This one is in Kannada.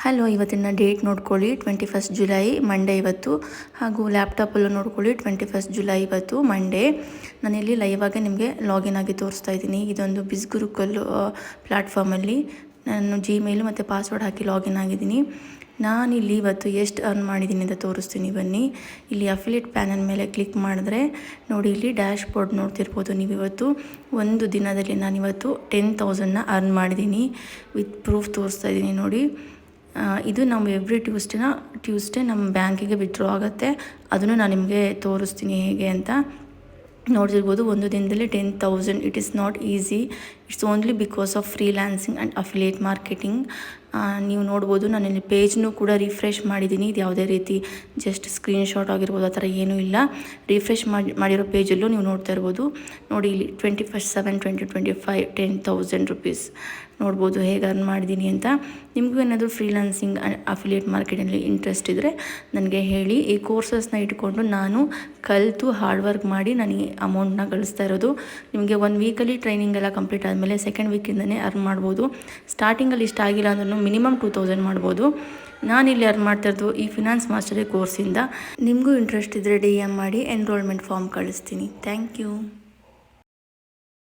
ಹಲೋ, ಇವತ್ತಿನ ಡೇಟ್ ನೋಡ್ಕೊಳ್ಳಿ 21 ಜುಲೈ ಮಂಡೇ ಇವತ್ತು. ಹಾಗೂ ಲ್ಯಾಪ್ಟಾಪಲ್ಲೂ ನೋಡ್ಕೊಳ್ಳಿ 21 ಜುಲೈ ಇವತ್ತು ಮಂಡೇ. ನಾನಿಲ್ಲಿ ಲೈವಾಗಿ ನಿಮಗೆ ಲಾಗಿನ್ ಆಗಿ ತೋರಿಸ್ತಾ ಇದ್ದೀನಿ. ಇದೊಂದು ಬಿಸ್ಗುರುಕಲ್ ಪ್ಲ್ಯಾಟ್ಫಾರ್ಮಲ್ಲಿ ನಾನು ಜಿಮೇಲು ಮತ್ತು ಪಾಸ್ವರ್ಡ್ ಹಾಕಿ ಲಾಗಿನ್ ಆಗಿದ್ದೀನಿ. ನಾನಿಲ್ಲಿ ಇವತ್ತು ಎಷ್ಟು ಅರ್ನ್ ಮಾಡಿದ್ದೀನಿ ಅಂತ ತೋರಿಸ್ತೀನಿ ಬನ್ನಿ. ಇಲ್ಲಿ ಅಫಿಲಿಯೇಟ್ ಪ್ಯಾನಲ್ ಮೇಲೆ ಕ್ಲಿಕ್ ಮಾಡಿದ್ರೆ ನೋಡಿ, ಇಲ್ಲಿ ಡ್ಯಾಶ್ ಬೋರ್ಡ್ ನೋಡ್ತಿರ್ಬೋದು ನೀವು. ಇವತ್ತು ಒಂದು ದಿನದಲ್ಲಿ ನಾನಿವತ್ತು 10,000ನ ಅರ್ನ್ ಮಾಡಿದ್ದೀನಿ. ವಿತ್ ಪ್ರೂಫ್ ತೋರಿಸ್ತಾ ಇದ್ದೀನಿ ನೋಡಿ. ಇದು ನಾವು ಎವ್ರಿ ಟ್ಯೂಸ್ಡೇ ನಮ್ಮ ಬ್ಯಾಂಕಿಗೆ ವಿತ್ಡ್ರಾ ಆಗುತ್ತೆ. ಅದನ್ನು ನಾನು ನಿಮಗೆ ತೋರಿಸ್ತೀನಿ ಹೇಗೆ ಅಂತ. ನೋಡ್ತಿರ್ಬೋದು, ಒಂದು ದಿನದಲ್ಲಿ 10,000. It is not easy. It's only because of freelancing and affiliate marketing. ನೀವು ನೋಡ್ಬೋದು, ನಾನು ಇಲ್ಲಿ ಪೇಜ್ನೂ ಕೂಡ ರಿಫ್ರೆಶ್ ಮಾಡಿದ್ದೀನಿ. ಇದು ಯಾವುದೇ ರೀತಿ ಜಸ್ಟ್ ಸ್ಕ್ರೀನ್ಶಾಟ್ ಆಗಿರ್ಬೋದು, ಆ ಥರ ಏನೂ ಇಲ್ಲ. ರಿಫ್ರೆಶ್ ಮಾಡಿರೋ ಪೇಜಲ್ಲೂ ನೀವು ನೋಡ್ತಾ ಇರ್ಬೋದು. ನೋಡಿ, ಇಲ್ಲಿ 21/7/2025 10,000 ರುಪೀಸ್ ನೋಡ್ಬೋದು ಹೇಗೆ ಅರ್ನ್ ಮಾಡಿದ್ದೀನಿ ಅಂತ. ನಿಮಗೂ ಏನಾದರೂ ಫ್ರೀಲ್ಯಾನ್ಸಿಂಗ್ ಅಫಿಲಿಯೇಟ್ ಮಾರ್ಕೆಟಲ್ಲಿ ಇಂಟ್ರೆಸ್ಟ್ ಇದ್ದರೆ ನನಗೆ ಹೇಳಿ. ಈ ಕೋರ್ಸಸ್ನ ಇಟ್ಕೊಂಡು ನಾನು ಕಲಿತು ಹಾರ್ಡ್ ವರ್ಕ್ ಮಾಡಿ ನಾನು ಈ ಅಮೌಂಟ್ನ ಗಳಿಸ್ತಾ ಇರೋದು. ನಿಮಗೆ 1 ವೀಕಲ್ಲಿ ಟ್ರೈನಿಂಗ್ ಎಲ್ಲ ಕಂಪ್ಲೀಟ್ ಆದಮೇಲೆ ಸೆಕೆಂಡ್ ವೀಕಿಂದನೇ ಅರ್ನ್ ಮಾಡ್ಬೋದು. ಸ್ಟಾರ್ಟಿಂಗಲ್ಲಿ ಇಷ್ಟ ಆಗಿಲ್ಲ ಅಂದ್ರೂ ಮಿನಿಮಮ್ 2,000 ಮಾಡ್ಬೋದು. ನಾನಿಲ್ಲಿ ಅರ್ನ್ ಮಾಡ್ತಾ ಇರೋದು ಈ ಫಿನಾನ್ಸ್ ಮಾಸ್ಟರಿ ಕೋರ್ಸಿಂದ. ನಿಮಗೂ ಇಂಟ್ರೆಸ್ಟ್ ಇದ್ದರೆ DM ಮಾಡಿ, ಎನ್ರೋಲ್ಮೆಂಟ್ ಫಾರ್ಮ್ ಕಳಿಸ್ತೀನಿ. Thank you.